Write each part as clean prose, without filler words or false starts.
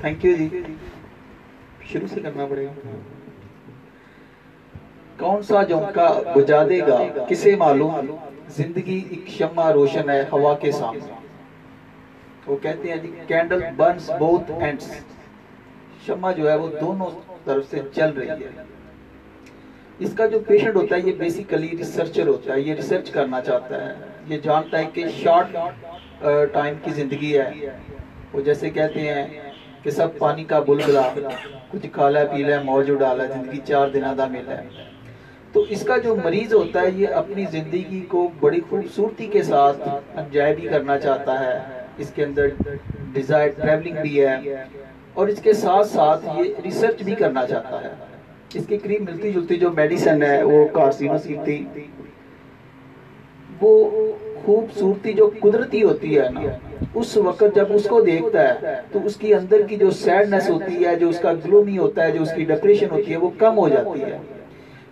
Thank you जी। शुरू से करना पड़ेगा। कौन सा झोंका बुझा देगा किसे मालूम, जिंदगी एक शम्मा रोशन है हवा के सामने। वो कहते हैं जी कैंडल बर्न्स बोथ एंड्स, शम्मा जो है वो दोनों तरफ से जल रही है। इसका जो पेशेंट होता है ये बेसिकली रिसर्चर होता है, ये रिसर्च करना चाहता है, ये जानता है कि शॉर्ट टाइम की जिंदगी है। वो जैसे कहते हैं कि सब पानी का बुलबुला, कुछ खाला पीला मौज उड़ाला, जिंदगी 4 दिन दा मेला है। तो इसका जो मरीज होता है ये अपनी जिंदगी को बड़ी खूबसूरती के साथ एंजॉय भी करना चाहता है, इसके अंदर डिजायर ट्रैवलिंग भी है और इसके साथ साथ ये रिसर्च भी करना चाहता है। इसके करीब मिलती जुलती जो मेडिसिन है वो कार्सिनोसिटी, वो खूबसूरती जो कुदरती होती है ना, उस वक्त जब उसको देखता है तो उसकी अंदर की जो सैडनेस होती है, जो उसका ग्लूमी होता है, जो उसकी डिप्रेशन होती है वो कम हो जाती है।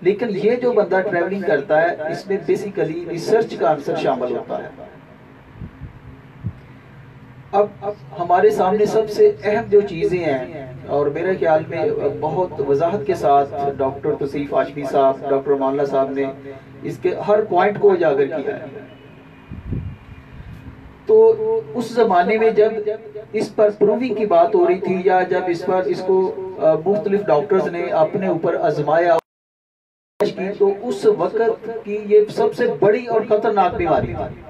लेकिन ये जो बंदा ट्रैवलिंग करता है इसमें बेसिकली रिसर्च का आंसर शामिल होता है। अब हमारे सामने सबसे अहम जो चीजें हैं और मेरे ख्याल में बहुत वजाहत के साथ डॉक्टर तौसीफ हाशमी साहब, डॉक्टर मामला साहब ने इसके हर पॉइंट को उजागर किया है। तो उस जमाने में जब इस पर प्रूविंग की बात हो रही थी या जब इस पर इसको मुख्तलिफ डॉक्टर्स ने अपने ऊपर आजमाया की, तो उस वक्त की ये सबसे बड़ी और खतरनाक बीमारी थी।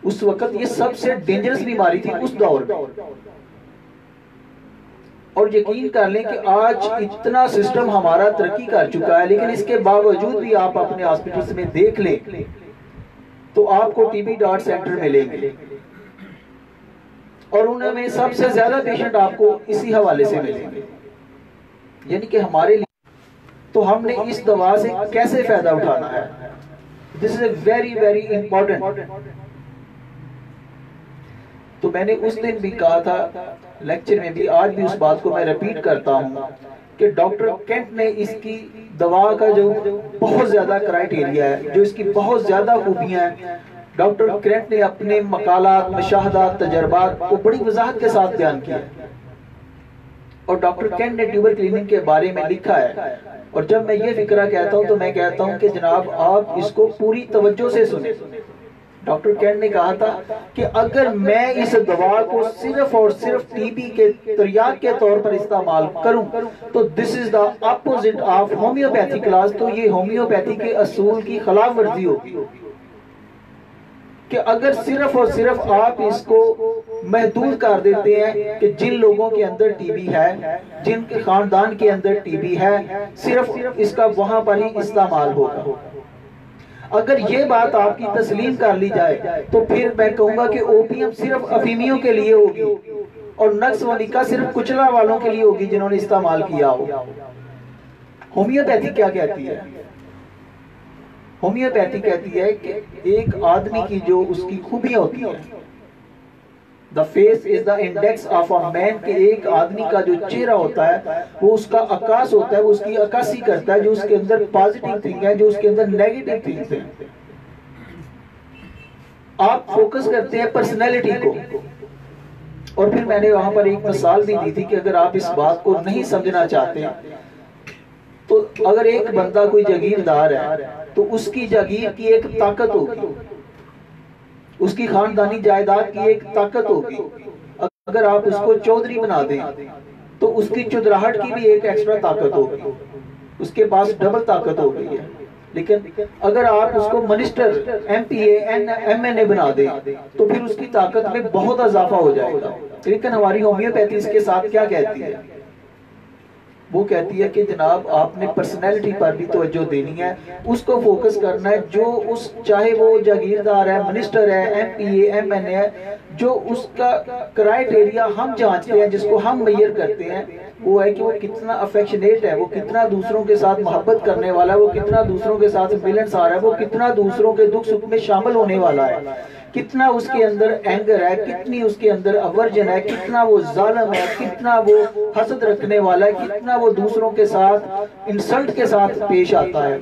उस वक्त ये सबसे डेंजरस बीमारी थी उस दौर में। और यकीन कर लें कि आज इतना सिस्टम हमारा तरक्की कर चुका है, लेकिन इसके बावजूद भी आप अपने हॉस्पिटल्स में देख लें तो आपको टीबी डॉट सेंटर मिलेंगे और उनमें सबसे ज्यादा पेशेंट आपको इसी हवाले से मिलेंगे। यानी कि हमारे लिए तो हमने इस दवा से कैसे फायदा उठाना है, this is a very very important. तो मैंने उस दिन भी कहा था लेक्चर में भी, आज भी उस बात को मैं रिपीट करता हूं कि डॉक्टर केंट ने इसकी दवा का जो बहुत ज्यादा क्राइटेरिया है, जो इसकी बहुत ज्यादा खूबियां हैं, डॉक्टर केंट ने अपने मकालात, मुशाहदात, तजर्बात को बड़ी वजाहत के साथ बयान किया। और डॉक्टर केंट ने ट्यूबर क्लीनिंग के बारे में लिखा है। और जब मैं ये फिक्रा कहता हूं तो मैं कहता हूं कि जनाब आप इसको पूरी तवज्जो से सुने। डॉक्टर केंट ने कहा था कि अगर मैं इस दवा को सिर्फ और सिर्फ टीबी के तरियाक के तौर पर इस्तेमाल करूं तो this is the opposite of homeopathy class, तो ये होम्योपैथी के असूल की खिलाफ वर्जी होगी। कि अगर सिर्फ और सिर्फ आप इसको महदूद कर देते हैं कि जिन लोगों के अंदर टीबी है, जिनके खानदान के अंदर टीबी है, सिर्फ इसका वहां पर ही इस्तेमाल होगा। अगर ये बात आपकी तस्लीम कर ली जाए तो फिर मैं कहूंगा कि ओपीएम सिर्फ अफीमियों के लिए होगी और नक्स वनिका सिर्फ कुचला वालों के लिए होगी जिन्होंने इस्तेमाल किया हो। होम्योपैथी क्या कहती है? होम्योपैथी कहती है कि एक आदमी की जो उसकी खूबियां होती है, the face is the index of a man, के एक आदमी का जो चेहरा होता है वो उसका आकाश होता है, वो उसकी अक्कासी करता है, जो उसके अंदर पॉजिटिव थिंग है, जो उसके अंदर नेगेटिव थिंग्स है। आप फोकस करते हैं पर्सनैलिटी को। और फिर मैंने वहां पर एक मिसाल भी दी थी कि अगर आप इस बात को नहीं समझना चाहते तो अगर एक बंदा कोई जागीरदार है तो उसकी जागीर की एक ताकत होगी, उसकी खानदानी जायदाद की एक ताकत होगी। अगर आप उसको चौधरी बना दें तो उसकी चुदराहट की भी एक एक्स्ट्रा ताकत होगी, उसके पास डबल ताकत हो गई है। लेकिन अगर आप उसको मिनिस्टर, एमपीए, एमएनए बना दें तो फिर उसकी ताकत में बहुत इजाफा हो जाएगा। लेकिन हमारी होम्योपैथी इसके साथ क्या कहती है? वो कहती है कि जनाब आपने पर्सनैलिटी पर भी तवज्जो देनी है, उसको फोकस करना है। जो उस चाहे वो जागीरदार है, मिनिस्टर है, एमपीए, एमएनए है, जो उसका क्राइटेरिया हम जांचते हैं, जिसको हम मेजर करते हैं, वो है कि वो कितना अफेक्शनेट है, वो कितना दूसरों के साथ मोहब्बत करने वाला है, वो कितना दूसरों के साथ मिलनसार है, वो कितना दूसरों के दुख सुख में शामिल होने वाला है, कितना उसके अंदर एंगर है, कितनी उसके अंदर अवर्जन है, कितना वो जालिम है, कितना वो हसद रखने वाला है, कितना वो दूसरों के साथ इंसल्ट के साथ पेश आता है।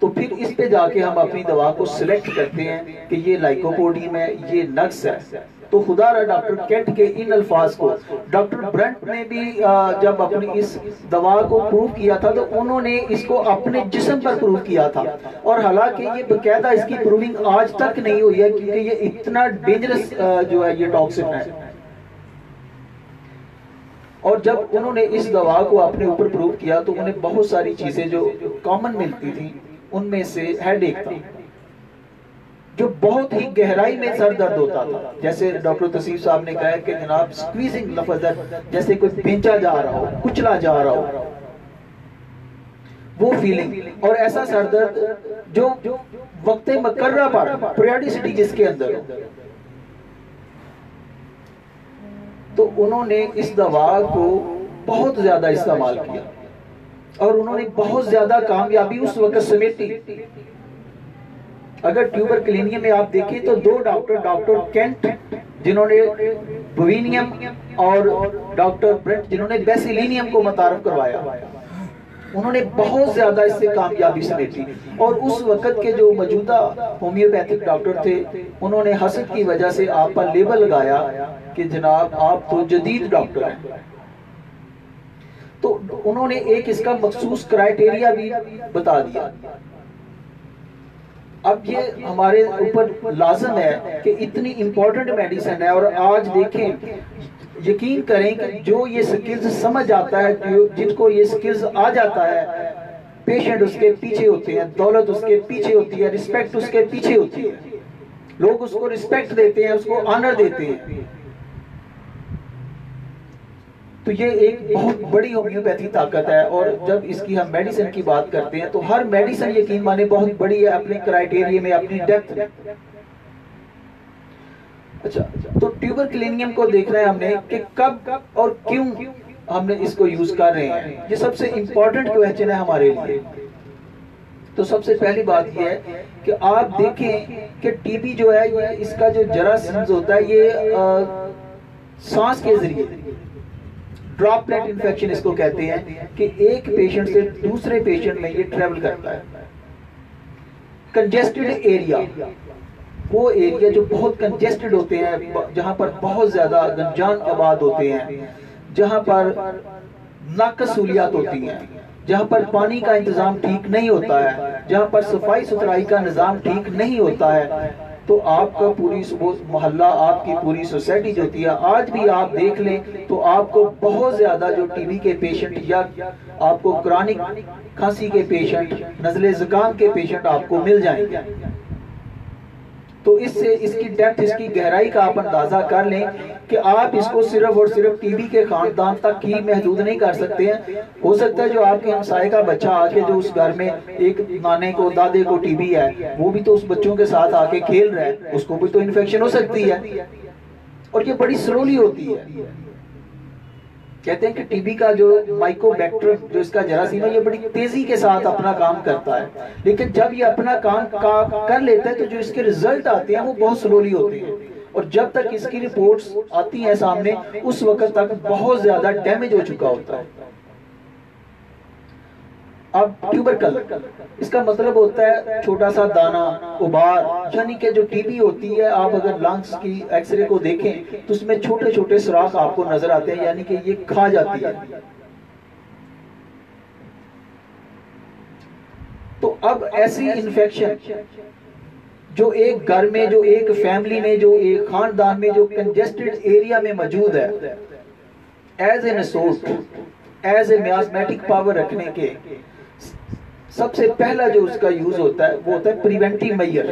तो फिर इस पे जाके हम अपनी दवा को सिलेक्ट करते हैं कि ये लाइकोपोडियम है, ये नक्स है। तो खुदारा डॉक्टर केंट के इन अल्फाज को डॉक्टर ब्रंट ने भी जब अपनी इस दवा को प्रूव किया था तो उन्होंने इसको अपने जिस्म पर प्रूव किया था। और हालांकि ये बकायदा इसकी प्रूविंग आज तक नहीं हुई है, क्योंकि ये इतना डेंजरस जो है ये टॉक्सिन है। और जब उन्होंने इस दवा को अपने ऊपर प्रूव किया तो उन्हें बहुत सारी चीजें जो कॉमन मिलती थी, उनमें से हेडेक था, जो बहुत ही गहराई में सर दर्द होता था। जैसे डॉक्टर तसीफ साहब ने कहा कि जनाब स्क्वीजिंग लफ्ज, जैसे कोई पेंचा जा रहा हो, कुचला जा रहा हो, वो फीलिंग। और ऐसा सर दर्द जो वक्त मकर्रा पर पीरियडिसिटी जिसके अंदर हो। तो उन्होंने इस दवा को बहुत ज्यादा इस्तेमाल किया और उन्होंने बहुत ज्यादा कामयाबी उस वक्त समेटी। अगर ट्यूबरकुलिनियम में आप देखें तो दो डॉक्टर केंट जिन्होंने बोविनियम और डॉक्टर ब्रेंट जिन्होंने बेसिलिनियम को मुतारफ करवाया, उन्होंने बहुत ज्यादा इससे कामयाबी समेटी। और उस वक्त के जो मौजूदा होम्योपैथिक डॉक्टर थे, उन्होंने हसद की वजह से आप पर लेबल लगाया कि जनाब आप तो जदीद डॉक्टर हैं। तो उन्होंने एक इसका मखसूस क्राइटेरिया भी बता दिया। अब ये हमारे ऊपर लाजम है कि इतनी इंपॉर्टेंट मेडिसिन है, और आज देखें, यकीन करें कि जो ये स्किल्स समझ आता है, जिनको ये स्किल्स आ जाता है, पेशेंट उसके पीछे होते हैं, दौलत उसके पीछे होती है, रिस्पेक्ट उसके पीछे होती है, लोग उसको रिस्पेक्ट देते हैं, उसको ऑनर देते हैं। तो ये एक बहुत बड़ी होम्योपैथी ताकत है। और जब इसकी हम मेडिसिन की बात करते हैं तो हर मेडिसिन यकीन माने बहुत बड़ी है अपने क्राइटेरिया में, अपनी डेप्थ में। अच्छा, तो ट्यूबरकुलिनियम को देखना है हमने कि कब और क्यों हमने इसको यूज कर रहे हैं। ये सबसे इंपॉर्टेंट क्वेश्चन है हमारे लिए। तो सबसे पहली बात यह है कि आप देखें कि टीबी जो है, ये इसका जो जरासीम्स होता है, ये सांस के जरिए ड्रॉपलेट इन्फेक्शन इसको कहते हैं कि एक पेशेंट से दूसरे पेशेंट में ये ट्रेवल करता है। कंजेस्टेड एरिया, वो एरिया जो बहुत कंजेस्टेड होते हैं, जहां पर बहुत ज्यादा गंजान आबाद होते हैं, जहां पर नाकस सहूलियात होती हैं, जहां पर पानी का इंतजाम ठीक नहीं होता है, जहां पर सफाई सुथराई का निजाम ठीक नहीं होता है, तो आपका पूरी मोहल्ला, आपकी पूरी सोसाइटी जो होती है, आज भी आप देख लें तो आपको बहुत ज्यादा जो टीबी के पेशेंट या आपको क्रॉनिक खांसी के पेशेंट, नज़ले जुकाम के पेशेंट आपको मिल जाएंगे। तो इससे इसकी डेप्थ, इसकी गहराई का आप अंदाजा कर लें कि आप इसको सिर्फ और सिर्फ टीबी के खानदान तक ही महदूद नहीं कर सकते हैं। हो सकता है जो आपके हमसाये का बच्चा आके जो उस घर में एक नाने को, दादे को टीबी है, वो भी तो उस बच्चों के साथ आके खेल रहा है, उसको भी तो इन्फेक्शन हो सकती है। और ये बड़ी स्लोली होती है। कहते हैं कि टीबी का जो माइकोबैक्टर, जो इसका जरासीम है, ये बड़ी तेजी के साथ अपना काम करता है, लेकिन जब ये अपना काम कर लेता है तो जो इसके रिजल्ट आते हैं वो बहुत स्लोली होते हैं। और जब तक इसकी रिपोर्ट्स आती हैं सामने, उस वक्त तक बहुत ज्यादा डैमेज हो चुका होता है। अब ट्यूबरकल, इसका मतलब होता है छोटा सा दाना, उबार, यानी कि जो टीबी होती है, आप अगर लंग्स की एक्सरे को देखें तो उसमें छोटे छोटे सुराख आपको नजर आते हैं, यानी कि ये खा जाती है। तो अब ऐसी इन्फेक्शन जो एक घर में, जो एक फैमिली में, जो एक खानदान में, जो कंजेस्टेड एरिया में मौजूद है, as an assort, as a miasmatic power रखने के सबसे पहला जो उसका यूज होता है वो होता है प्रिवेंटिव मेजर।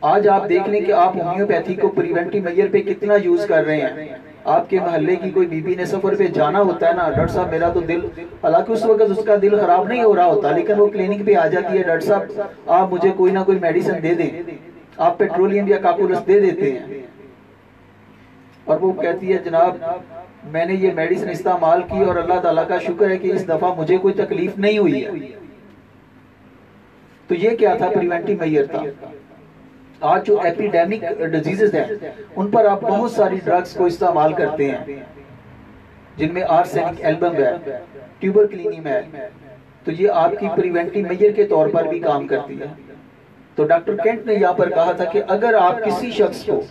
आज आप देख लें कि आप होम्योपैथी को प्रिवेंटिव मेजर पे कितना यूज कर रहे हैं। आपके मोहल्ले की कोई बीबी ने सफर पे जाना होता है ना, डॉक्टर साहब मेरा तो दिल, हालांकि उस वक्त उसका दिल खराब नहीं हो रहा होता, लेकिन वो क्लिनिक पे आ जाती है, डॉक्टर साहब आप मुझे कोई ना कोई मेडिसिन दे दें, आप पेट्रोलियम या काकुलस दे देते हैं। और वो कहती है जनाब मैंने ये मेडिसिन इस्तेमाल की और अल्लाह ताला का शुक्र है कि इस दफा मुझे कोई तकलीफ नहीं हुई है। तो ये क्या था? प्रिवेंटिव मेजर था। आज जो एपिडेमिक डिजीजेस हैं उन पर आप बहुत सारी ड्रग्स को इस्तेमाल करते हैं, जिनमें आर्सेनिक एल्बम है, ट्यूबरकुलिनियम है, तो ये आपकी प्रिवेंटिव मेजर के तौर पर भी काम करती है। तो डॉक्टर केंट ने यहाँ पर कहा था कि अगर आप किसी शख्स को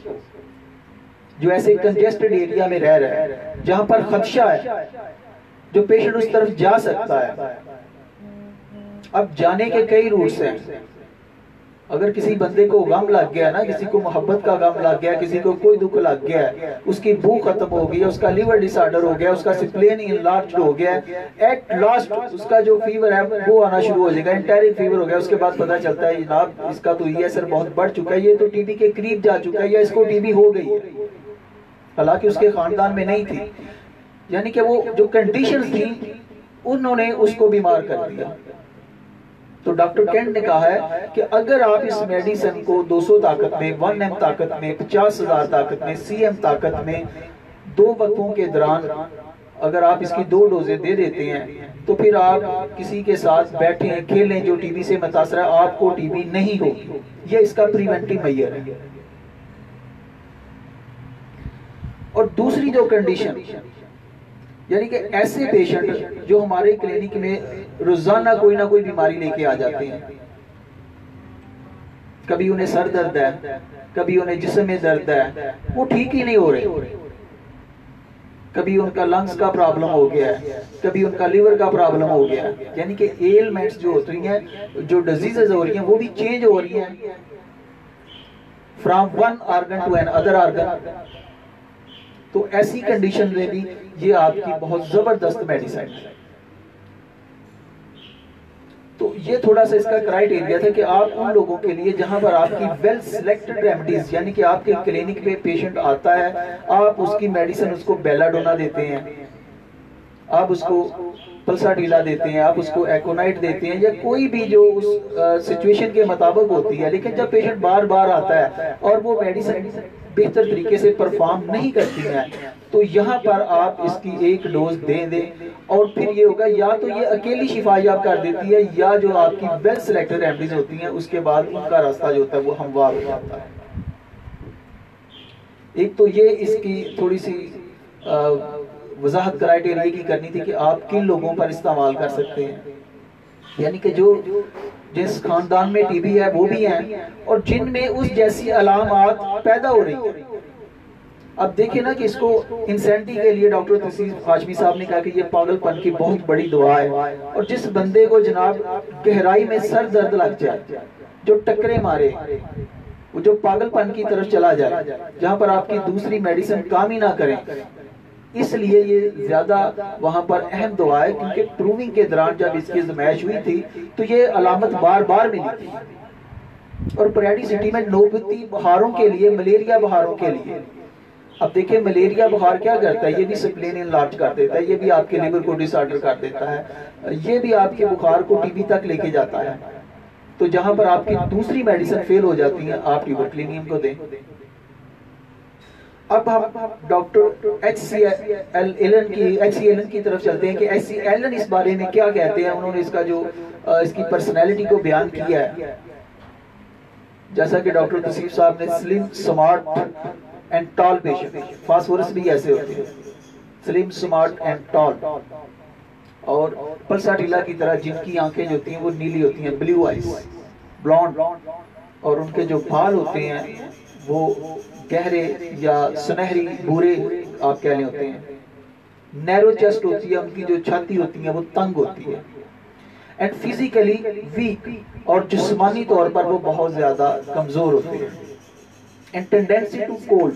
जो ऐसे कंजेस्टेड एरिया में रह रहा है जहां पर खदशा है, जो पेशेंट उस तरफ जा सकता है, अब जाने के कई रूट्स हैं। अगर किसी बंदे को गम लग गया ना, किसी को मोहब्बत का गम लग गया, किसी को कोई दुख लग गया, उसकी भूख खत्म हो गई, उसका लिवर डिसऑर्डर हो गया, उसका स्प्लेन इनलार्ज्ड हो गया, एट लास्ट उसका जो फीवर है वो आना शुरू हो जाएगा, एंटेरिक फीवर हो गया। उसके बाद पता चलता है जनाब इसका तो ये असर बहुत बढ़ चुका है, ये तो टीबी के करीब जा चुका है, या इसको टीबी हो गई है, हालांकि उसके खानदान में नहीं थी। यानी कि वो जो कंडीशंस थी उन्होंने उसको बीमार कर दिया। तो डॉक्टर केंट ने कहा है कि अगर आप इस मेडिसिन को 200 ताकत में, 1 M ताकत में, 50,000 ताकत में, CM ताकत में 2 वक्तों के दौरान अगर आप इसकी 2 डोजें दे देते हैं तो फिर आप किसी के साथ बैठें खेलें जो टीबी से मुतासर है, आपको टीबी नहीं होगी। ये इसका प्रिवेंटिव मेजर है। और दूसरी जो कंडीशन, यानी कि ऐसे पेशेंट जो हमारे क्लिनिक में रोजाना कोई ना कोई बीमारी लेके आ जाते हैं, कभी उन्हें सर दर्द है, कभी उन्हें जिस्म में दर्द है, वो ठीक ही नहीं हो रहे, कभी उनका लंग्स का प्रॉब्लम हो गया है, कभी उनका लिवर का प्रॉब्लम हो गया है, यानी कि एलमेंट्स जो होती हैं, जो डिजीजेज हो रही हैं वो भी चेंज हो रही हैं from one organ to another organ. तो ऐसी कंडीशन में भी ये आपकी बहुत जबरदस्त मेडिसिन है। तो ये थोड़ा सा इसका क्राइटेरिया था कि आप उन लोगों के लिए जहां पर आपकी वेल सिलेक्टेड रेमेडीज, यानी कि आपके क्लिनिक पे पेशेंट आता है, आप उसकी मेडिसिन उसको बेलाडोना देते हैं, आप उसको पल्साटीला देते हैं, आप उसको एकोनाइट देते हैं, या कोई भी जो उस सिचुएशन के मुताबिक होती है। लेकिन जब पेशेंट बार बार आता है और वो मेडिसिन बेहतर तरीके से परफॉर्म नहीं करती है, तो यहाँ पर आप इसकी 1 डोज दे दें और फिर ये होगा या तो ये अकेली शिफा याब कर देती है, या जो आपकी वेल सिलेक्टेड रेमेडीज होती हैं उसके बाद उनका रास्ता जो होता है वो हमवार हो जाता है। एक तो ये इसकी थोड़ी सी वजाहत क्राइटेरिया की करनी थी कि आप किन लोगों पर इस्तेमाल कर सकते हैं, यानी कि जो जिस खानदान में टीबी है वो भी हैं और जिनमें उस जैसी अलामात पैदा हो रही है। अब देखिए ना कि इसको इंसेंटी के लिए डॉक्टर तसीफ हाशमी साहब ने कहा कि ये पागलपन की बहुत बड़ी दुआ है, और जिस बंदे को जनाब गहराई में सर दर्द लग जाए, जो टकरे मारे, वो जो पागलपन की तरफ चला जाए, जहां पर आपकी दूसरी मेडिसिन काम ही ना करें, इसलिए ये ज्यादा वहां पर अहम दुआ है। क्योंकि प्रूविंग के दौरान जब इसकी आजमाइश हुई थी तो ये अलामत बार बार मिली थी। और पेरियोडिसिटी में नौबती बुखारों के लिए, मलेरिया बुखारों के लिए, अब देखिए मलेरिया बुखार क्या करता है, ये भी स्प्लेन इनलार्ज कर देता है, ये भी आपके लिवर को डिसऑर्डर कर देता है, ये भी आपके बुखार को टीबी तक लेके जाता है। तो जहां पर आपकी दूसरी मेडिसिन फेल हो जाती है, आप ट्यूबरक्लिनियम को दें। अब हम डॉक्टर HC एलन की तरफ चलते हैं कि HC एलन इस बारे में क्या कहते हैं। उन्होंने इसका जो इसकी पर्सनैलिटी को बयान किया है, जैसा कि डॉक्टर तसीफ साहब ने slim smart and tall patient, phosphorus भी ऐसे होते हैं, स्लिम स्मार्ट एंड टॉल, और पल्साटीला की तरह जिनकी आंखें जो होती हैं वो नीली होती हैं, ब्लू आइज, ब्लॉन्ड, और उनके जो बाल होते हैं वो गहरे या सुनहरी भूरे आप कह लें होते हैं, नैरो चेस्ट होती है, उनकी जो छाती होती है वो तंग होती है, एंड फिजिकली वीक, और जिस्मानी तौर पर वो बहुत ज्यादा कमजोर होते हैं, एंड टेंडेंसी टू कोल्ड,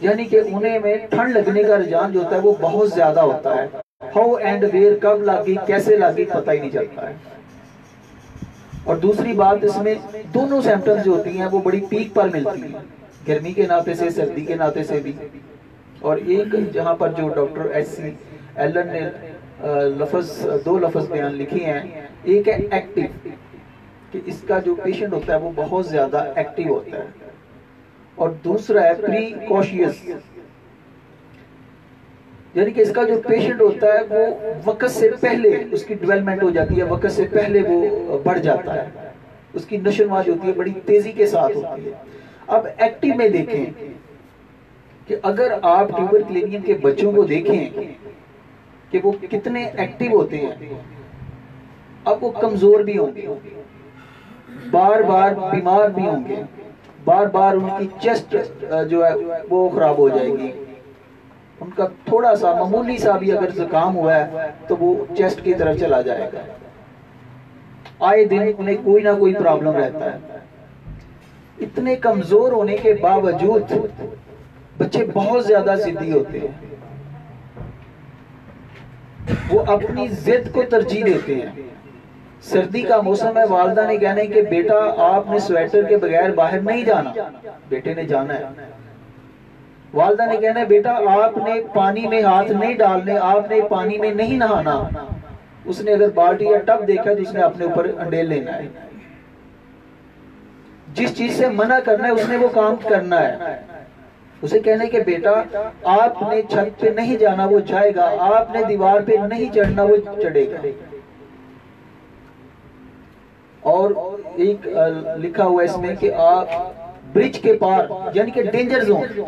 यानी कि उन्हें में ठंड लगने का रुझान जो होता है वो बहुत ज्यादा होता है। हाउ एंड वेयर, कब लगी कैसे लगी पता ही नहीं चलता है। और दूसरी बात, इसमें दोनों सिम्टम्स जो होती हैं वो बड़ी पीक पर मिलती है, गर्मी के नाते से, सर्दी के नाते से भी। और एक जहां पर जो डॉक्टर HC एलन ने दो लफ्ज बयान लिखे हैं, एक है एक्टिव, कि इसका जो पेशेंट होता है वो बहुत ज्यादा एक्टिव होता है, और दूसरा है प्रीकॉशियस, यानी कि इसका जो पेशेंट होता है वो वक्त से पहले उसकी डेवलपमेंट हो जाती है, वक्त से पहले वो बढ़ जाता है, उसकी नशोनुमा जो होती है बड़ी तेजी के साथ होती है। अब एक्टिव में देखें कि अगर आप ट्यूबरक्लेनियम के बच्चों को देखें कि वो कितने एक्टिव होते हैं, अब वो कमजोर भी होंगे, बार बार बीमार भी होंगे, बार बार उनकी चेस्ट जो है वो खराब हो जाएगी। उनका थोड़ा सा मामूली सा भी अगर जुकाम हुआ है तो वो चेस्ट की तरफ चला जाएगा। आए दिन उन्हें कोई ना कोई प्रॉब्लम रहता है। इतने कमजोर होने के बावजूद बच्चे बहुत ज्यादा जिद्दी होते हैं, वो अपनी जिद को तरजीह देते हैं। सर्दी का मौसम है, वालिदा ने कहना है कि बेटा आपने स्वेटर के बगैर बाहर नहीं जाना, बेटे ने जाना है। वालिदा ने कहना है बेटा आपने पानी में हाथ नहीं डालने, आपने पानी में नहीं नहाना। उसने अगर बाल्टी या टब देखा तो उसने अपने ऊपर अंडेल लेना है। जिस चीज से मना करना है उसने वो काम करना है। उसे कहने के बेटा आपने छत पे नहीं जाना, वो जाएगा, आपने दीवार पे नहीं चढ़ना, वो चढ़ेगा। और एक लिखा हुआ है इसमें कि आप ब्रिज के पार यानी कि डेंजर जोन,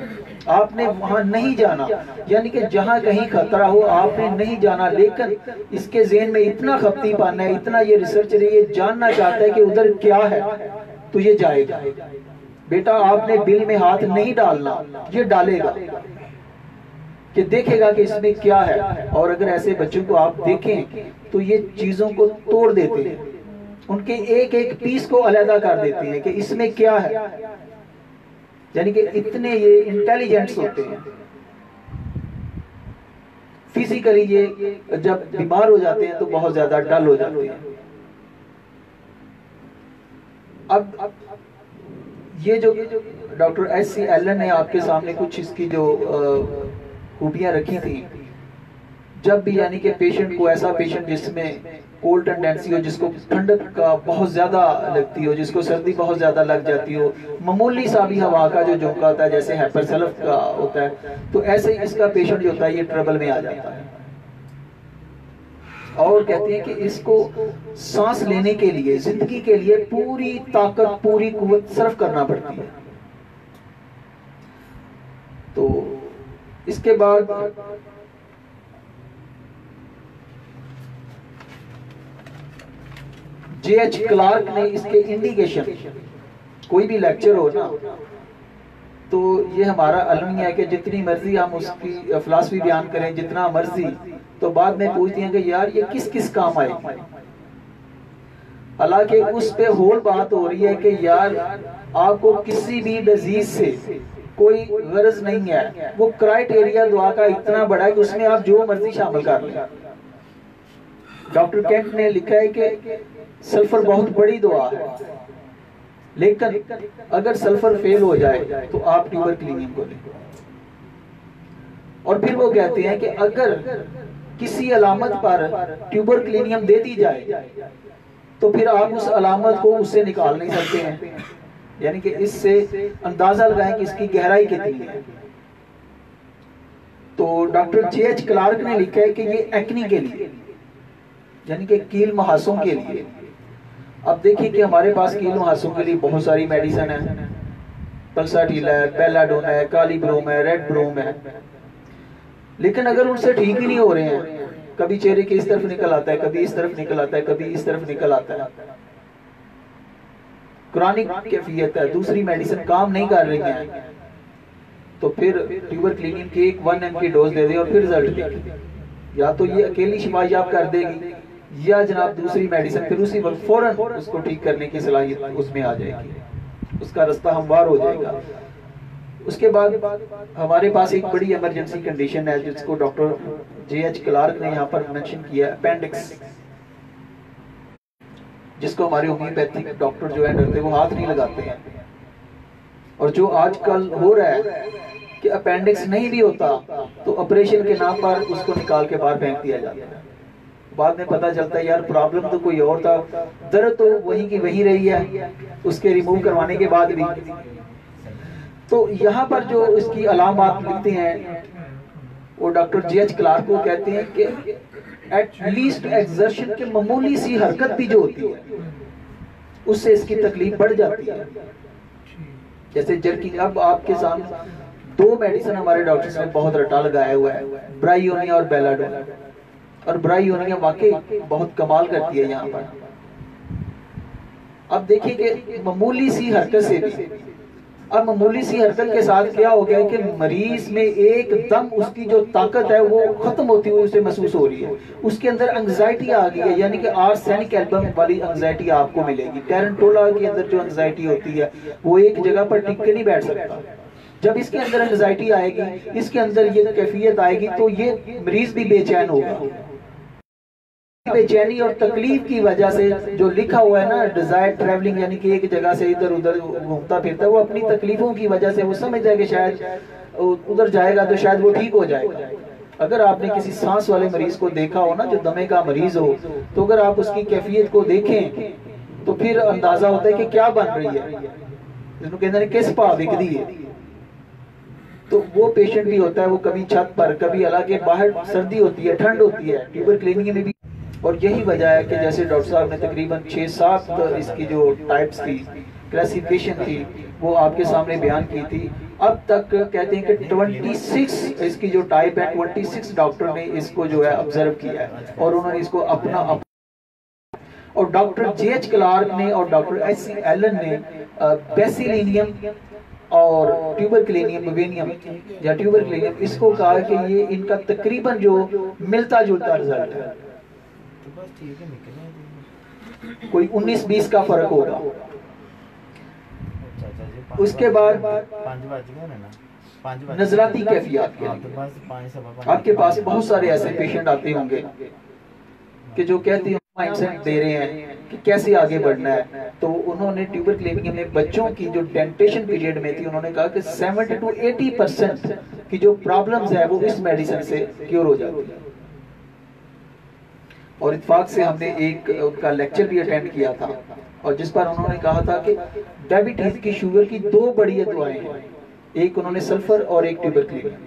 आपने वहां नहीं जाना, यानी कि जहां कहीं खतरा हो आपने नहीं जाना। लेकिन इसके ज़हन में इतना खपतीपन है, इतना ये रिसर्चर ये जानना चाहता है कि उधर क्या है, तो ये जाएगा। बेटा आपने बिल में हाथ नहीं डालना, ये डालेगा कि देखेगा कि इसमें क्या है। और अगर ऐसे बच्चों को आप देखें तो ये चीजों को तोड़ देते हैं, उनके एक एक पीस को अलग कर देते हैं कि इसमें क्या है। यानी कि इतने ये इंटेलिजेंट्स होते हैं। फिजिकली ये जब बीमार हो जाते हैं तो बहुत ज्यादा डल हो जाते हैं। अब ये जो डॉक्टर एस.सी. एलन ने आपके सामने कुछ इसकी जो खूबियां रखी थी, जब भी यानी कि पेशेंट को, ऐसा पेशेंट जिसमें कोल्ड टेंडेंसी हो, जिसको ठंडक का बहुत ज्यादा लगती हो, जिसको सर्दी बहुत ज्यादा लग जाती हो, मामूली सा भी हवा का जो झोंका होता है जैसे हाइपरसेल्फ का होता है, तो ऐसे इसका पेशेंट जो होता है ये ट्रबल में आ जाता है। और कहते हैं कि इसको सांस लेने के लिए, जिंदगी के लिए पूरी ताकत, पूरी कुव्वत सर्फ करना पड़ती है। तो इसके बाद J.H. क्लार्क ने इसके इंडिकेशन, कोई भी लेक्चर हो ना तो ये हमारा अलमिया है कि जितनी मर्जी हम उसकी फिलॉसफी बयान करें, जितना मर्जी, तो बाद में पूछते हैं कि यार ये किस किस काम आएगी। हालांकि उस पे होल बात हो रही है कि यार आपको किसी भी डिजीज से कोई गरज नहीं है। वो क्राइटेरिया दुआ का इतना बड़ा है कि उसमें आप जो मर्जी शामिल कर लें। डॉक्टर केंट ने लिखा है कि सल्फर बहुत बड़ी दुआ है, लेकिन अगर सल्फर फेल हो जाए तो आप ट्यूबरक्लिनियम को लें। और फिर वो कहते हैं कि अगर किसी अलामत पर ट्यूबरक्लिनियम दे दी जाए तो फिर आप उस अलामत को उससे निकाल नहीं सकते हैं। यानी कि इससे अंदाजा लगाएं कि इसकी गहराई कितनी है। तो डॉक्टर J.H. क्लार्क ने लिखा है कि ये एक्नी के लिए, यानी कि कील मुहासों के लिए। अब देखिए कि हमारे पास कील मुहासों के लिए बहुत सारी मेडिसिन है, पल्साटील है, बेलाडोन है, काली ब्रोम है, रेड ब्रोम है, लेकिन अगर उनसे ठीक ही नहीं हो रहे हैं, कभी चेहरे के इस तरफ निकल आता है, कभी इस तरफ निकल आता है, कभी इस तरफ निकल आता है, क्रॉनिक कैफियत है, दूसरी मेडिसिन काम नहीं कर रही है, तो फिर ट्यूबरक्लिनियम की एक 1 mg की डोज दे दे और फिर रिजल्ट देगी। या तो ये अकेली शिफा याब कर देगी, या जनाब दूसरी मेडिसिन फिर उसी वक्त फौरन उसको ठीक करने की सलाहियत उसमें आ जाएगी, उसका रास्ता हमवार हो जाएगा। उसके बाद हमारे पास एक बड़ी इमरजेंसी कंडीशन है जिसको डॉक्टर J.H. क्लार्क ने यहाँ पर मेंशन किया, अपेंडिक्स, जिसको हमारे होम्योपैथिक डॉक्टर जो है डरते वो हाथ नहीं लगाते हैं। और जो आजकल हो रहा है कि अपेंडिक्स नहीं भी होता तो ऑपरेशन के नाम पर उसको निकाल के बाहर फेंक दिया जाता है। बाद में पता चलता है यार प्रॉब्लम तो कोई और था, दर्द तो वहीं की वहीं रही है उसके रिमूव करवाने के बाद भी। तो यहाँ पर जो इसकी अलामात लिखते हैं वो डॉक्टर J.H. क्लार्क को कहते हैं कि एट लीस्ट एक्सर्शन के मामूली सी हरकत भी जो होती है उससे इसकी तकलीफ बढ़ जाती है। जैसे जर्किंग, अब आपके सामने 2 मेडिसिन हमारे डॉक्टर्स ने बहुत रटा लगाया हुआ है, ब्रायोनिया और बेलाडोन। और ब्रायोनिया वाकई बहुत कमाल करती है यहाँ पर। अब देखिए कि मामूली सी हरकत से भी, अब मामूली सी हरकत के साथ क्या हो गया कि मरीज में एकदम उसकी जो ताकत है वो खत्म होती हुई उसे महसूस हो रही है, उसके अंदर एंग्जाइटी आ गई है, यानी कि आर्सेनिक एल्बम वाली एंग्जाइटी आपको मिलेगी। टेरेंटोला के अंदर जो एंग्जाइटी होती है वो एक जगह पर टिक के नहीं बैठ सकता। जब इसके अंदर एंग्जाइटी आएगी, इसके अंदर ये कैफियत आएगी, तो ये मरीज भी बेचैन होगा। बेचैनी और तकलीफ की वजह से जो लिखा हुआ है ना डिजायर ट्रैवलिंग, यानी कि एक जगह से इधर उधर घूमता फिरता है, वो अपनी तकलीफों की वजह से वो समझता है कि शायद उधर जाएगा तो शायद वो ठीक हो जाएगा। अगर आपने किसी सांस वाले मरीज को देखा हो ना, जो दमे का मरीज हो, तो अगर आप उसकी कैफियत को देखें तो फिर अंदाजा होता है कि क्या बन रही है, जिसको कहते हैं किस पा बिक दी है। तो वो पेशेंट भी होता है, वो कभी छत पर, कभी हालांकि बाहर सर्दी होती है, ठंड होती है, ट्यूबरक्लेनिया में भी। और यही वजह है कि जैसे डॉक्टर साहब ने तकरीबन 6-7 इसकी जो टाइप्स थी, क्लासिफिकेशन थी, वो आपके सामने बयान की थी। अब तक कहते हैं कि 26 इसकी जो टाइप है, 26 डॉक्टर ने इसको जो है ऑब्जर्व किया है और उन्होंने इसको अपना और डॉक्टर J.H. क्लार्क ने और डॉक्टर S.C. एलन ने बेसिलिनियम और ट्यूबरक्लेनियम बवेनियम या ट्यूबरक्लेनियम इसको कहा कि ये इनका तकरीबन जो मिलता जुलता रिजल्ट है, कोई 19-20 का फर्क होगा। उसके बाद नजराती कैफियत के लिए आपके पास बहुत सारे ऐसे पेशेंट आते होंगे कि जो कहते हैं माइंडसेट दे रहे हैं कि कैसे आगे बढ़ना है। तो उन्होंने ट्यूबरक्लेनिया में बच्चों की जो डेंटेशन पीरियड में थी, उन्होंने कहा कि 70 to 80% की जो प्रॉब्लम्स है वो इस मेडिसिन से क्योर हो जाती है। और इत्तेफाक से हमने एक उनका लेक्चर भी अटेंड किया था और जिस पर उन्होंने कहा था कि डायबिटीज की शुगर की 2 बड़ी दवाएं हैं, एक उन्होंने सल्फर और एक ट्यूबरक्लेनियम।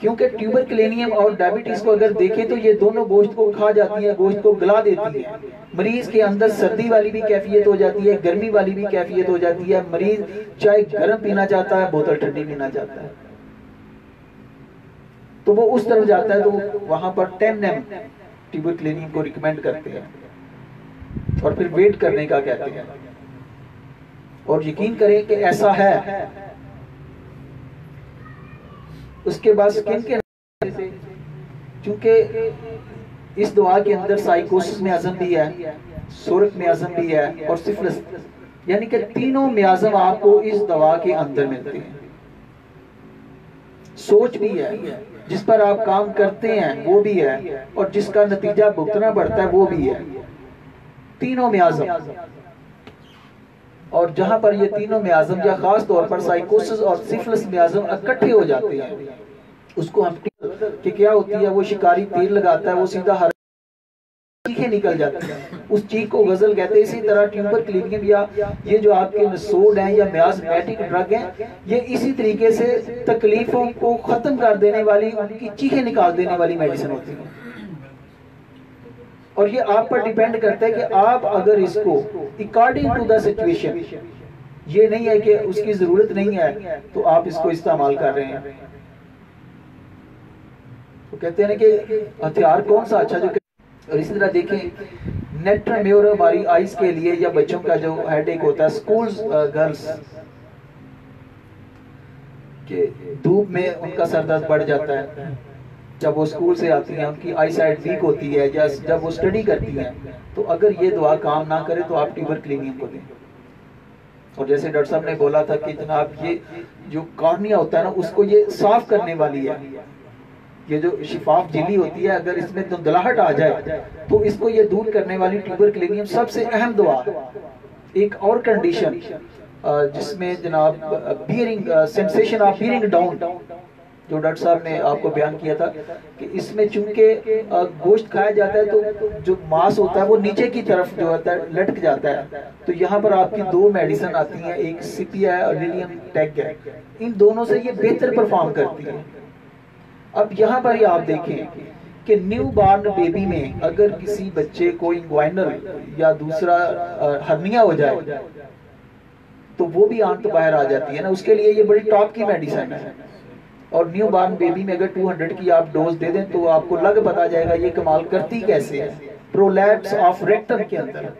क्योंकि ट्यूबरक्लेनियम और डायबिटीज को अगर देखें तो ये दोनों गोश्त को खा जाती है, गोश्त को गला देती है। मरीज के अंदर सर्दी वाली भी कैफियत हो जाती है, गर्मी वाली भी कैफियत हो जाती है। मरीज चाहे गर्म पीना चाहता है, बोतल ठंडी पीना चाहता है, तो वो उस तरफ जाता है, तो वहां पर 10 ml ट्यूबरक्लेनियम को रिकमेंड करते हैं और फिर वेट करने का कहते हैं। और यकीन करें कि ऐसा है। उसके बाद स्किन के चूंकि इस दवा के अंदर साइकोसिस मियाज़म भी है, सोरक मियाज़म भी है और सिफिलिस, यानी कि तीनों मियाज़म आपको इस दवा के अंदर मिलते हैं। सोच भी है, जिस पर आप काम करते हैं वो भी है, और जिसका नतीजा भुगतना पड़ता है वो भी है। तीनों मियाज़म, और जहां पर ये तीनों मियाज़म या खास तौर पर साइकोसिस और सिफिलिस मियाज़म इकट्ठे हो जाते हैं, उसको हम कि क्या होती है, वो शिकारी तीर लगाता है, वो सीधा हर चीखें निकल जाती है, उस चीख को गजल कहते हैं। इसी तरह ट्यूबरक्लेनियम या ये जो आपके नसोड हैं या मियाज़मेटिक ड्रग हैं, ये इसी तरीके से तकलीफों को खत्म कर देने वाली, उनकी चीखें निकाल देने वाली मेडिसिन होती है। और ये आप पर डिपेंड करता है कि आप अगर इसको अकॉर्डिंग टू द सिचुएशन, ये नहीं है कि उसकी जरूरत नहीं है तो आप इसको इस्तेमाल कर रहे हैं। तो कहते हैं कि हथियार कौन सा अच्छा जो। और इसी तरह देखें नेट्रम्योर हमारी आइज के लिए, या बच्चों का जो हेडेक होता है, स्कूल गर्ल्स के धूप में उनका सर दर्द बढ़ जाता है, जब वो स्कूल से आती हैं उनकी आई साइट वीक होती है, या जब वो स्टडी करती हैं, तो अगर ये दवा काम ना करे तो आप ट्यूबरक्लेनियम को दें। और जैसे डॉक्टर साहब ने बोला था कि जनाब ये जो कॉर्निया होता है ना, उसको ये साफ करने वाली है, ये जो शिफाफ झिल्ली होती है, अगर इसमें धुंधलाहट आ जाए तो इसको ये दूर करने वाली ट्यूबरक्लेनियम सबसे अहम दवा है। एक और कंडीशन जिसमें जनाब bearing sensation of bearing down, जो डॉक्टर साहब ने आपको बयान किया था कि इसमें चूंकि गोश्त खाया जाता है तो जो मांस होता है वो नीचे की तरफ जो होता है लटक जाता है। तो यहाँ पर आपकी 2 मेडिसिन आती हैं, एक सिपिया है और लिलियम टैग है। इन दोनों से ये बेहतर परफॉर्म करती है। अब यहाँ पर ही आप देखें कि न्यू बॉर्न बेबी में अगर किसी बच्चे को इंग्वाइनल या दूसरा हर्निया हो जाए तो वो भी आंत बाहर आ जाती है ना, उसके लिए ये बड़ी टॉप की मेडिसिन है। और न्यू बॉर्न बेबी में अगर 200 की आप डोज दे दें तो आपको लग पता जाएगा ये कमाल करती कैसे है। प्रोलैप्स ऑफ रेक्टम के अंदर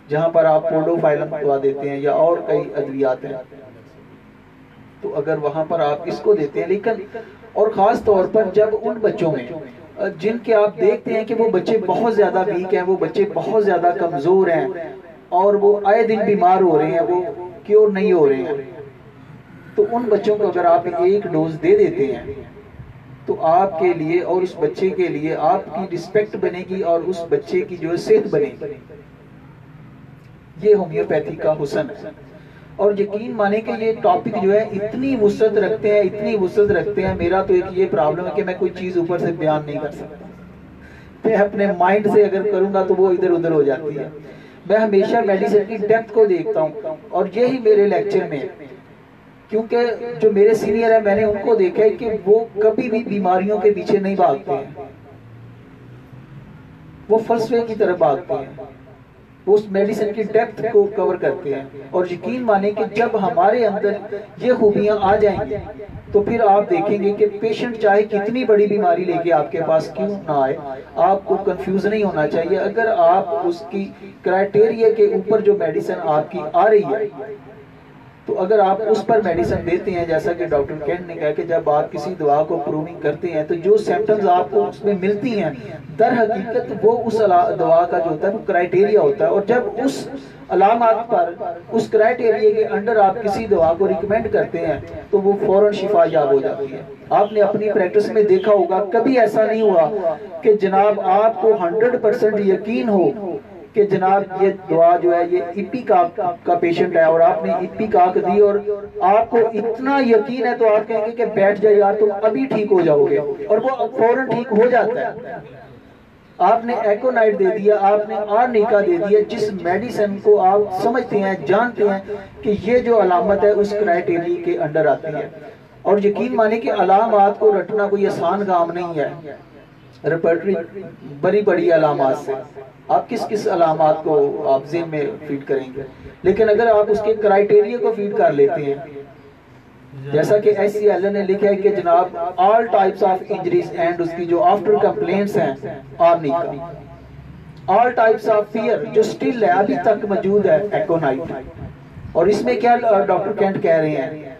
जहां पर आप पोडोफाइलम दवा देते हैं या और कई अद्वियात हैं, तो अगर वहां पर आप इसको देते हैं, लेकिन और खास तौर पर जब उन बच्चों में जिनके आप देखते हैं कि वो बच्चे बहुत ज्यादा वीक हैं, वो बच्चे बहुत ज्यादा कमजोर हैं और वो आए दिन बीमार हो रहे हैं, वो क्योर नहीं हो रहे हैं, तो उन बच्चों को अगर आप एक डोज दे देते हैं तो आपके लिए और उस बच्चे के लिए आपकी रिस्पेक्ट बनेगी और उस बच्चे की जो है सेहत बनेगी। ये होम्योपैथी का हुस्न है। और यकीन माने कि ये टॉपिक जो है इतनी वुसअत रखते हैं, इतनी वुसअत रखते हैं। मेरा तो एक ये प्रॉब्लम है कि मैं कोई चीज ऊपर से बयान नहीं कर सकता, मैं अपने माइंड से अगर करूंगा तो वो इधर उधर हो जाती है। मैं हमेशा मेडिसिन की डेप्थ को देखता हूँ और यही मेरे लेक्चर में, क्योंकि जो मेरे सीनियर है मैंने उनको देखा है कि वो कभी भी बीमारियों के पीछे नहीं भागते हैं, वो फलसफे की तरफ भागते हैं, वो उस मेडिसिन की डेप्थ को कवर करते हैं। और यकीन माने कि जब हमारे अंदर ये खूबियां आ जाएंगी तो फिर आप देखेंगे कि पेशेंट चाहे कितनी बड़ी बीमारी लेके आपके पास क्यों ना आए, आपको कंफ्यूज नहीं होना चाहिए। अगर आप उसकी क्राइटेरिया के ऊपर जो मेडिसिन आपकी आ रही है तो अगर आप उस पर मेडिसिन देते हैं, जैसा कि डॉक्टर केंट ने कहा कि जब आप किसी दवा को प्रूविंग करते हैं तो जो सिम्टम्स आपको उसमें मिलती हैं दर हकीकत वो उस दवा का जो होता है वो क्राइटेरिया होता है। और जब उस अलामत पर उस क्राइटेरिया के अंडर आप किसी दवा को रिकमेंड करते हैं तो वो फौरन शिफा याब हो जाती है। आपने अपनी प्रैक्टिस में देखा होगा, कभी ऐसा नहीं हुआ कि जनाब आपको 100% यकीन हो कि जनाब ये दवा जो है ये इपिकाक का पेशेंट है और आपने इपिकाक दी और आपको इतना यकीन है तो आप कहेंगे कि बैठ जाए यार तुम अभी ठीक हो जाओगे, और वो फौरन ठीक हो जाता है। आपने एकोनाइट दे दिया, आपने आर्निका दे दिया, जिस मेडिसिन को आप समझते हैं, जानते हैं कि ये जो अलामत है उस क्राइटेरिया के अंडर आती है। और यकीन माने कि अलामत को रटना कोई आसान काम नहीं है। रेपर्टरी बड़ी बड़ी अलामत से आप किस किस अलामत को आप ज़हन में फीड करेंगे, लेकिन अगर आप उसके क्राइटेरिया को फीड कर लेते हैं, जैसा कि SCL ने लिखा है कि जनाब all types of injuries and उसकी जो आफ्टर कंप्लेंट्स हैं arnica, all types of fear जो स्टिल है अभी तक मौजूद है एकोनाइट। और इसमें क्या डॉक्टर केंट कह रहे हैं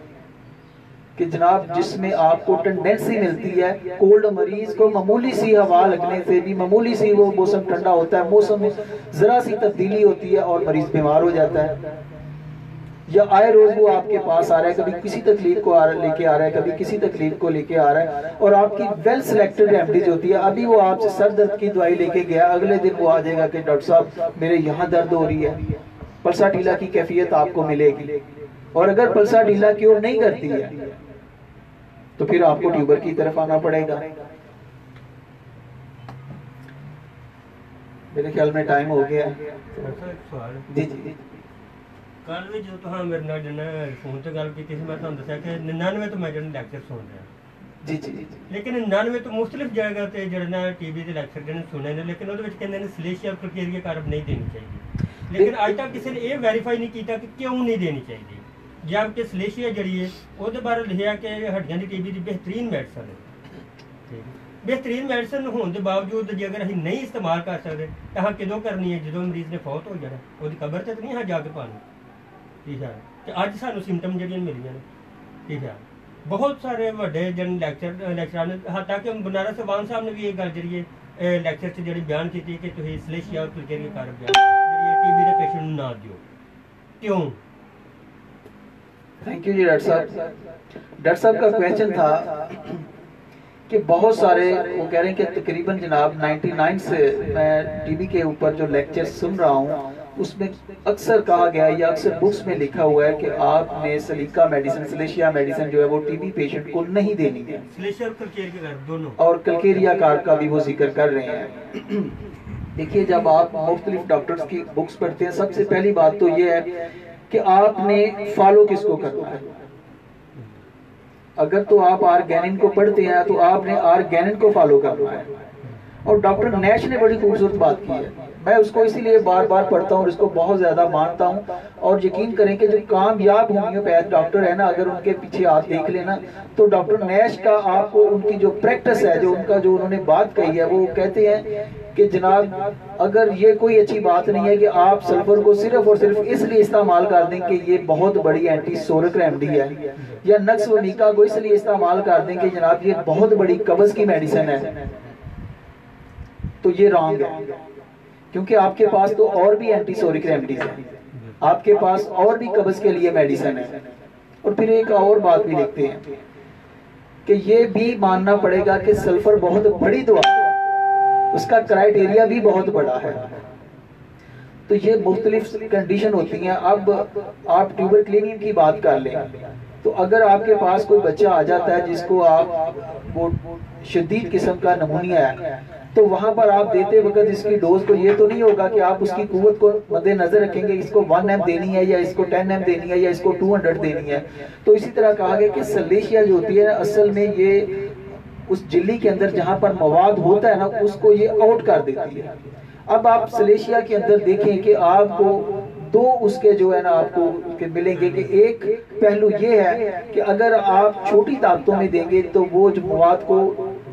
कि जनाब जिसमें आपको टेंडेंसी मिलती है, कोल्ड मरीज को मामूली सी हवा लगने से भी, मामूली सी वो मौसम ठंडा होता है, मौसम में जरा सी तब्दीली होती है और मरीज बीमार हो जाता है। या आए रोज वो आपके पास आ रहा है, कभी किसी तकलीफ को लेके आ रहा है, कभी किसी तकलीफ को लेके आ रहा है, और आपकी वेल सिलेक्टेड रेमेडीज होती है। अभी वो आपसे सर दर्द की दवाई लेके गया, अगले दिन वो आ जाएगा कि डॉक्टर साहब मेरे यहाँ दर्द हो रही है, पल्सा ढीला की कैफियत आपको मिलेगी। और अगर पल्सा ढीला क्योर नहीं करती है तो फिर आपको ट्यूबर की तरफ आना पड़ेगा। मेरे ख्याल में टाइम हो गया। जी जी कल भी जो तुहां मेरे नाल जने फोन ते गल कीती सी, मैं तुहां दस्सिया कि 99 तो मैं जने लेक्चर सुन रहा जी जी, लेकिन 99 तो मुख्तलिफ जगह ते जड़ना टीवी दे लेक्चर जने सुने ने, लेकिन ਉਹਦੇ ਵਿੱਚ ਕਹਿੰਦੇ ਨੇ ਸਲੇਸ਼ੀਆ ਪ੍ਰਕਿਰਿਆ ਕਾਰਬ नहीं देनी चाहिए। लेकिन आज तक किसी ने ये वेरीफाई नहीं किया कि क्यों नहीं देनी चाहिए, जबकि सलेशिया जड़ी है ਉਹਦੇ ਬਾਰੇ ਲਿਖਿਆ कि हड्डियां की टीबी की बेहतरीन मेडिसिन है। बेहतरीन मेडिसिन होने के बावजूद जे अगर असीं नहीं इस्तेमाल कर सकते तो हाँ कदों करनी है, जो मरीज ने फौत हो जाना, उसकी कबर तक नहीं हाँ जाके पानी। ठीक है, तो अज सानू सिम्टम जड़ियां मिलियां ने। ठीक है, बहुत सारे वड्डे जन लेक्चरार ने, हाँ तक बनारस वान साहब ने भी ये गल जी लेक्चर से जी बयान की कि तुम सलेशिया और प्रक्रिया कारक जी टीबी के पेशेंट को ना दियो। क्यों? थैंक यू जी डॉक्टर साहब। डॉक्टर साहब का क्वेश्चन था कि बहुत सारे वो कह रहे हैं कि तकरीबन जनाब 99 से मैं टीबी के ऊपर जो लेक्चर सुन रहा हूँ उसमें अक्सर कहा गया या अक्सर बुक्स में लिखा हुआ है कि आपने सलीका मेडिसिन, सलेशिया मेडिसिन जो है वो टीबी पेशेंट को नहीं देनी है। सलेशिया और कलकेरिया दोनों, और कलकेरिया कार का भी वो जिक्र कर रहे हैं। देखिए, जब आप मुख्तलिफ डॉक्टर्स की बुक्स पढ़ते हैं, सबसे पहली बात तो ये है कि आपने फॉलो किसको करना है। अगर तो आप आर्गेनिन को पढ़ते हैं तो आपने आर्गेनिन को फॉलो करना है। और डॉक्टर नैश ने बड़ी खूबसूरत बात की है, मैं उसको इसीलिए बार बार पढ़ता हूँ और इसको बहुत ज्यादा मानता हूँ। और यकीन करें कि जो कामयाब होम्योपैथ डॉक्टर है ना, अगर उनके पीछे आप देख लेना तो डॉक्टर नैश का आपको उनकी जो प्रैक्टिस है, जो उनका जो उन्होंने बात कही है, वो कहते हैं कि जनाब अगर ये कोई अच्छी बात नहीं है कि आप सल्फर को सिर्फ और सिर्फ इसलिए इस्तेमाल कर दें कि ये बहुत बड़ी एंटी सोरिक रेमेडी है, या नक्स व नीका को इसलिए इस्तेमाल कर दें कि जनाब ये बहुत बड़ी कब्ज की मेडिसिन है, तो ये रॉन्ग है। क्योंकि आपके पास तो और भी एंटीसोरिक रेमेडीज हैं, आपके पास और भी कब्ज के लिए मेडिसिन है। और फिर एक और बात भी लिखते हैं कि ये भी मानना पड़ेगा कि सल्फर बहुत बड़ी दवा, उसका क्राइटेरिया भी बहुत बड़ा है। तो ये मुख्तलिफ कंडीशन होती हैं। अब आप ट्यूबरक्लिनियम की बात कर लें, तो अगर आपके पास कोई बच्चा आ जाता है जिसको आप वो शदीद किस्म का नमूनिया है, तो वहां पर आप देते वक्त इसकी डोज को ये तो नहीं होगा कि आप उसकी कुव्वत को मद्देनजर रखेंगे, इसको 1 mg देनी है या इसको 10 mg देनी है या इसको 200 देनी है। तो इसी तरह कहा गया कि सलेशिया जो होती है असल में ये उस झिल्ली के अंदर जहां पर मवाद होता है ना, उसको ये आउट कर देती है। अब आप सलेशिया के अंदर देखें कि आपको दो उसके जो है ना आपको मिलेंगे कि एक पहलू ये है कि अगर आप छोटी ताकतों में देंगे तो वो जो मवाद को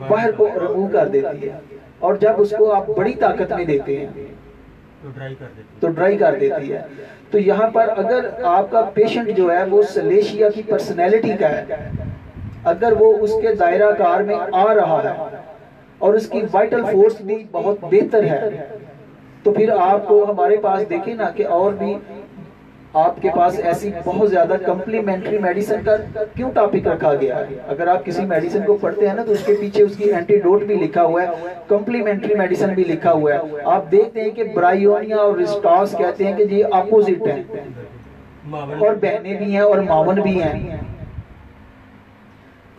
बाहर को रिमूव कर देती है, और जब उसको आप बड़ी ताकत में देते हैं तो ड्राई कर देती है। तो यहाँ पर अगर आपका पेशेंट जो है वो सलेशिया की पर्सनैलिटी का है, अगर वो उसके दायरा कार में आ रहा है और उसकी वाइटल फोर्स भी बहुत बेहतर है, तो फिर आपको हमारे पास देखें ना कि और भी आपके पास ऐसी बहुत ज्यादा कम्प्लीमेंट्री मेडिसिन का क्यों टॉपिक रखा गया है। अगर आप किसी मेडिसिन को पढ़ते हैं ना तो उसके पीछे उसकी एंटीडोट भी लिखा हुआ है, कम्प्लीमेंट्री मेडिसिन भी लिखा हुआ है। आप देखते हैं कि ब्रायोनिया और रिस्टॉस कहते हैं कि ये अपोजिट है, और बहनें भी हैं और मावन भी हैं।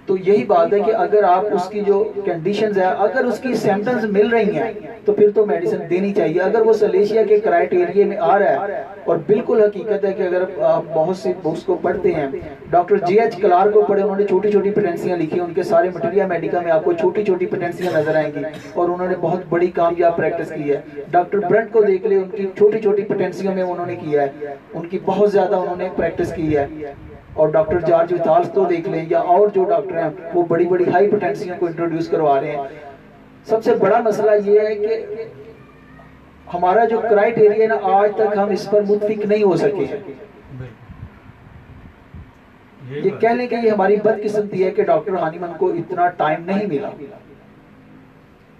तो यही बात है कि अगर आप उसकी जो कंडीशंस है, अगर उसकी सिम्टम्स मिल रही हैं तो फिर तो मेडिसिन देनी चाहिए। अगर वो सलेशिया के क्राइटेरिया में आ रहा है, और बिल्कुल हकीकत है कि अगर आप बहुत सी बुक्स को पढ़ते हैं, डॉक्टर J.H. क्लार्क को पढ़े, उन्होंने छोटी छोटी पेटेंसियां लिखी, उनके सारे मटेरिया मेडिका में आपको छोटी छोटी पेटेंसियां नजर आएंगी और उन्होंने बहुत बड़ी कामयाब प्रैक्टिस की है। डॉक्टर ब्रंट को देख ले, उनकी छोटी छोटी पेटेंसियों में उन्होंने किया है, उनकी बहुत ज्यादा उन्होंने प्रैक्टिस की है। और डॉक्टर जॉर्ज विथाल्स तो देख लें, या और जो डॉक्टर हैं वो बड़ी बड़ी हाई पोटेंशियल को इंट्रोड्यूस करवा रहे हैं। सबसे बड़ा मसला ये है कि हमारा जो क्राइटेरिया ना, आज तक हम इस पर मुत्फिक नहीं हो सके हैं। ये कह लें कि ये हमारी बदकिस्मती है कि डॉक्टर हानीमन को इतना टाइम नहीं मिला।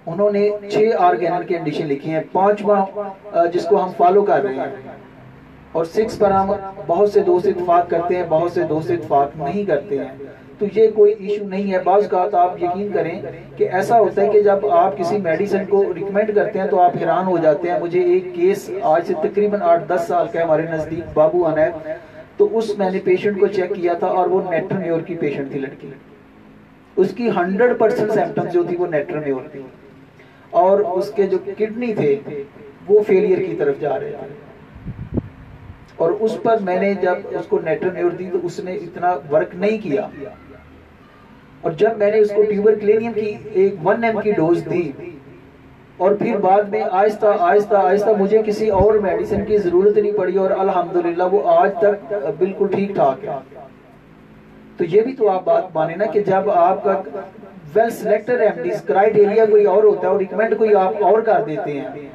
उन्होंने 6 ऑर्गेनल की कंडीशन लिखी है, 5वां जिसको हम फॉलो कर रहे हैं, और 6 पर हम बहुत से दोस्त इत्तेफाक करते हैं, बहुत से दोस्त इत्तेफाक नहीं करते हैं। तो ये कोई इशू नहीं है। बाज़ का तो आप यकीन करें कि ऐसा होता है कि जब आप किसी मेडिसिन को रिकमेंड करते हैं तो आप हैरान हो जाते हैं। मुझे एक केस आज से तकरीबन 8-10 साल का हमारे नज़दीक बाबू आना है, तो उस मैंने पेशेंट को चेक किया था और वो नेट्रम्योर की पेशेंट थी लड़की। उसकी 100% सिम्टम्स जो थी वो नेट्रम्योर थी, और उसके जो किडनी थे वो फेलियर की तरफ जा रहे थे। और उस पर मैंने जब उसको नेट्रम्योर दी तो उसने इतना वर्क नहीं किया, और जब मैंने उसको ट्यूबरक्लिनियम की एक 1 mg की डोज दी, और फिर बाद में आहिस्ता आहिस्ता आहिस्ता मुझे किसी और मेडिसिन की जरूरत नहीं पड़ी, और अल्हम्दुलिल्लाह वो आज तक बिल्कुल ठीक ठाक है। तो ये भी तो आप बात माने ना कि जब आपका वेल सिलेक्टेड रेमेडीज क्राइटेरिया कोई और होता है और रिकमेंड कोई आप और कर देते हैं,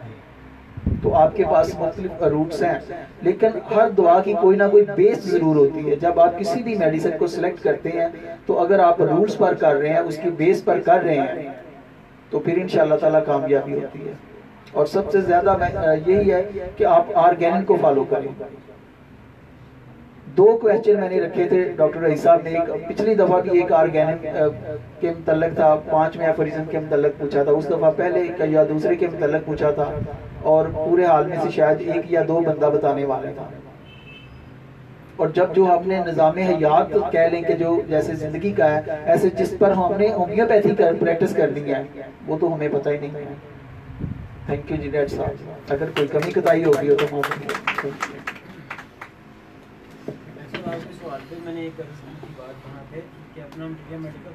तो आपके पास मुख्तलिफ रूट्स हैं, लेकिन हर दवा की कोई ना कोई बेस जरूर होती है। जब आप किसी भी मेडिसिन को सिलेक्ट करते हैं तो अगर आप रूट्स पर कर रहे हैं, उसकी बेस पर कर रहे हैं, तो फिर इंशाअल्लाह ताला कामयाबी होती है। और सबसे ज्यादा यही है कि आप ऑर्गेनिक को फॉलो करें। 2 क्वेश्चन मैंने रखे थे डॉक्टर रईस साहब ने, एक पिछली दफा भी एक ऑर्गेनिक के मुतल्लिक था, 5वें एफरिज्म के मुतल्लिक पूछा था, उस दफा पहले या दूसरे के मुतल्लिक पूछा था, और पूरे हाल में से शायद 1 या 2 बंदा बताने वाले था। और जब जो हमने निज़ामे हयात तो कह लें कि जो जैसे जिंदगी का है, ऐसे जिस पर हमने होम्योपैथी का प्रैक्टिस करनी है वो तो हमें पता ही नहीं है। थैंक यू जी डॉक्टर साहब, अगर कोई कमी कताई होगी हो तो मैंने एक बात कहा थे कि अपना मेडिकल